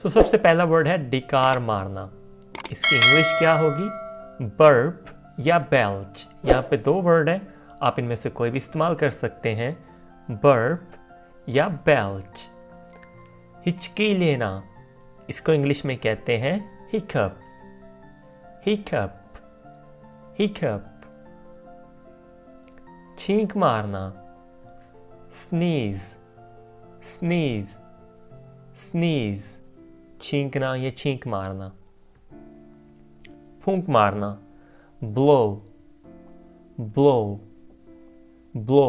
सबसे पहला वर्ड है डिकार मारना। इसकी इंग्लिश क्या होगी? बर्प या बेल्च। यहाँ पे दो वर्ड है, आप इनमें से कोई भी इस्तेमाल कर सकते हैं, बर्प या बेल्च। हिचकी लेना, इसको इंग्लिश में कहते हैं हिकअप, हिकअप, हिकअप। छींक मारना, स्नीज, स्नीज, स्नीज। छींकना या छींक मारना। फूंक मारना, ब्लो, ब्लो, ब्लो।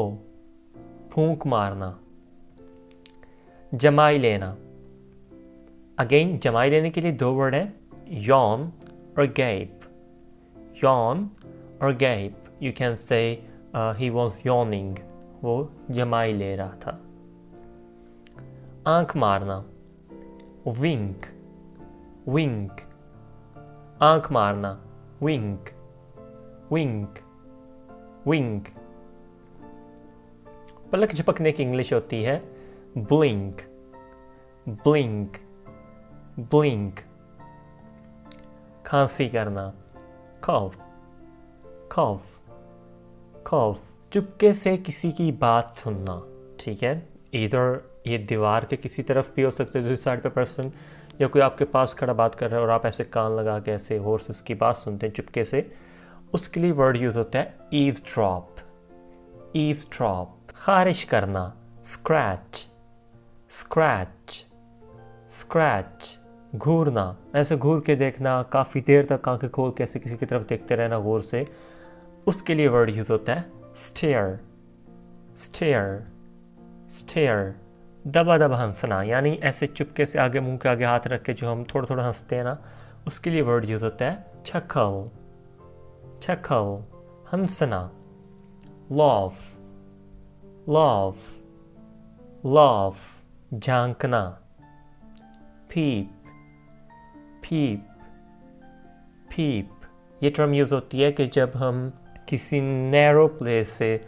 फूंक मारना। जमाई लेना, अगेन जमाई लेने के लिए दो वर्ड है, यॉन और गैप। यॉन और gap. You can say he was yawning, वो जमाई ले रहा था। आंख मारना, विंक, विंक। आंख मारना, विंक, विंक, विंक। पलक झपकने की इंग्लिश होती है ब्लिंक, ब्लिंक, ब्लिंक। खांसी करना, कफ, कफ, कफ। चुपके से किसी की बात सुनना, ठीक है। इधर ये दीवार के किसी तरफ भी हो सकते हैं, दूसरी साइड पे पर्सन, या कोई आपके पास खड़ा बात कर रहा है और आप ऐसे कान लगा के ऐसे होर से उसकी बात सुनते हैं चुपके से, उसके लिए वर्ड यूज होता है ईव्सड्रॉप, ईव्सड्रॉप। खारिश करना, स्क्रैच, स्क्रैच, स्क्रैच। घूरना, ऐसे घूर के देखना, काफ़ी देर तक आंखें खोल के ऐसे किसी की तरफ देखते रहना गौर से, उसके लिए वर्ड यूज होता है स्टेयर, स्टेयर, स्टेयर। दबा दबा हंसना, यानी ऐसे चुपके से आगे मुंह के आगे हाथ रख के जो हम थोड़ा थोड़ा हंसते हैं ना, उसके लिए वर्ड यूज होता है छखल, छखल। हंसना, लॉफ, लॉफ, लॉफ। झांकना, पीप, पीप, पीप। ये टर्म यूज होती है कि जब हम किसी नैरो प्लेस से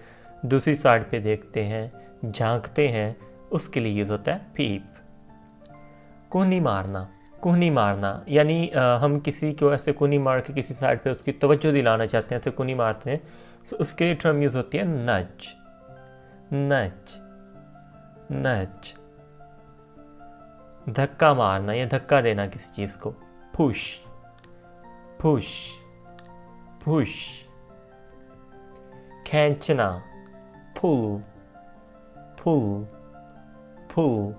दूसरी साइड पे देखते हैं, झांकते हैं, उसके लिए यूज होता है पीप। कोहनी मारना, कोहनी मारना यानी हम किसी को ऐसे कोहनी मार के किसी साइड पे उसकी तवज्जो दिलाना चाहते हैं, ऐसे कोहनी मारते हैं, तो उसके लिए टर्म यूज होती है नज, नज, नज। धक्का मारना या धक्का देना किसी चीज को, पुश, पुश, पुश। खींचना, पुल, पुल, पुल।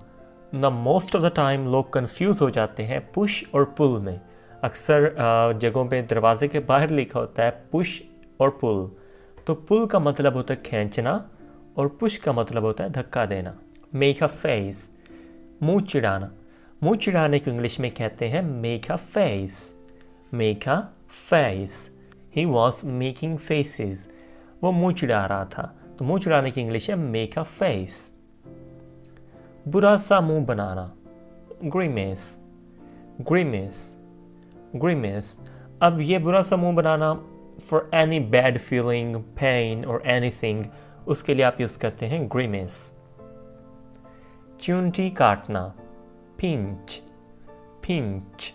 ना मोस्ट ऑफ द टाइम लोग कंफ्यूज हो जाते हैं पुश और पुल में। अक्सर जगहों पे दरवाजे के बाहर लिखा होता है पुश और पुल, तो पुल का मतलब होता है खींचना और पुश का मतलब होता है धक्का देना। मेक अ फेस, मुंह चिढ़ाना। मुंह चिढ़ाने को इंग्लिश में कहते हैं make a face, make a face. He was making faces, वो मुंह चिढ़ा रहा था, तो मुंह चिढ़ाने की इंग्लिश है मेक अ फेस। बुरा सा मुंह बनाना, ग्रीमेस, ग्रीमेस, ग्रीमेस। अब ये बुरा सा मुंह बनाना for any bad feeling, pain और एनीथिंग, उसके लिए आप यूज करते हैं ग्रीमेस। चूंटी काटना, पिंच, पिंच,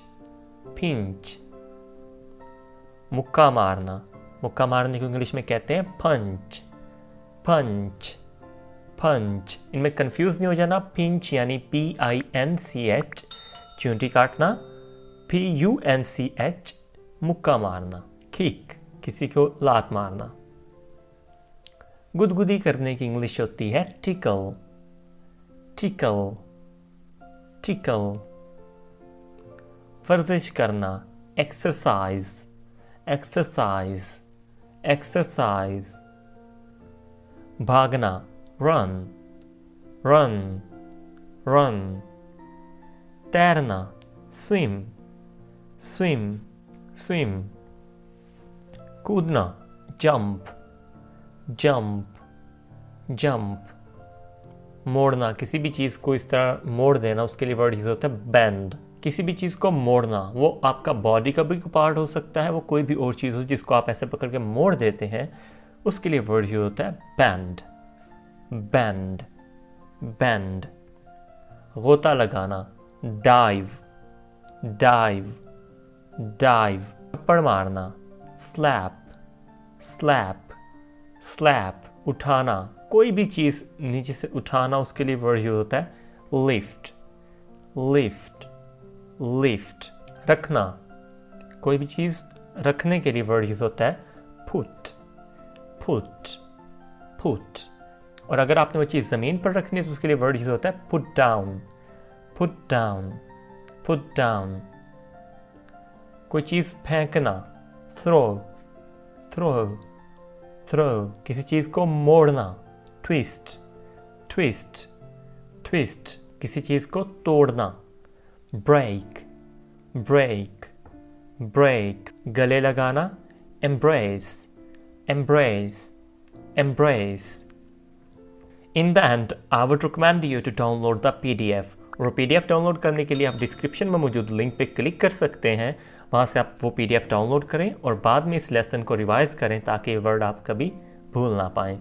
पिंच। मुक्का मारना, मुक्का मारने को इंग्लिश में कहते हैं पंच, पंच, पंच। इनमें कंफ्यूज नहीं हो जाना, पिंच यानी PINCH चूंटी काटना, PUNCH मुक्का मारना। किक, किसी को लात मारना। गुदगुदी करने की इंग्लिश होती है टिकल, टिकल, टिकल। वर्जिश करना, एक्सरसाइज, एक्सरसाइज, एक्सरसाइज। भागना, रन, रन, रन। तैरना, स्विम, स्विम, स्विम। कूदना, जंप, जंप, जंप। मोड़ना, किसी भी चीज़ को इस तरह मोड़ देना, उसके लिए वर्ड यूज होता है बेंड। किसी भी चीज़ को मोड़ना, वो आपका बॉडी का भी पार्ट हो सकता है, वो कोई भी और चीज़ हो जिसको आप ऐसे पकड़ के मोड़ देते हैं, उसके लिए वर्ड यूज होता है बैंड, बैंड, बैंड। गोता लगाना, डाइव, dive, dive, थप्पड़ मारना, slap, slap, slap, उठाना, कोई भी चीज़ नीचे से उठाना उसके लिए वर्ड यूज होता है lift, lift, lift, रखना, कोई भी चीज़ रखने के लिए वर्ड यूज होता है put, put, put, और अगर आपने वो चीज़ ज़मीन पर रखनी है तो उसके लिए वर्ड यूज होता है put down, put down, put down, कोई चीज़ फेंकना throw, throw, throw, किसी चीज़ को मोड़ना twist, twist, twist, किसी चीज़ को तोड़ना break, break, break, गले लगाना embrace, embrace, embrace. In the end, I would recommend you to download the PDF. और PDF डाउनलोड करने के लिए आप डिस्क्रिप्शन में मौजूद लिंक पे क्लिक कर सकते हैं, वहाँ से आप वो PDF डाउनलोड करें और बाद में इस लेसन को रिवाइज करें ताकि ये वर्ड आप कभी भूल ना पाएँ।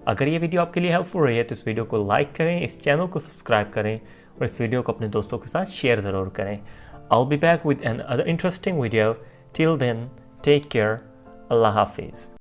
अगर ये वीडियो आपके लिए हेल्पफुल रही है तो इस वीडियो को लाइक करें, इस चैनल को सब्सक्राइब करें और इस वीडियो को अपने दोस्तों के साथ शेयर ज़रूर करें। I'll be back with another interesting video. Till then, take care. Allah Hafiz.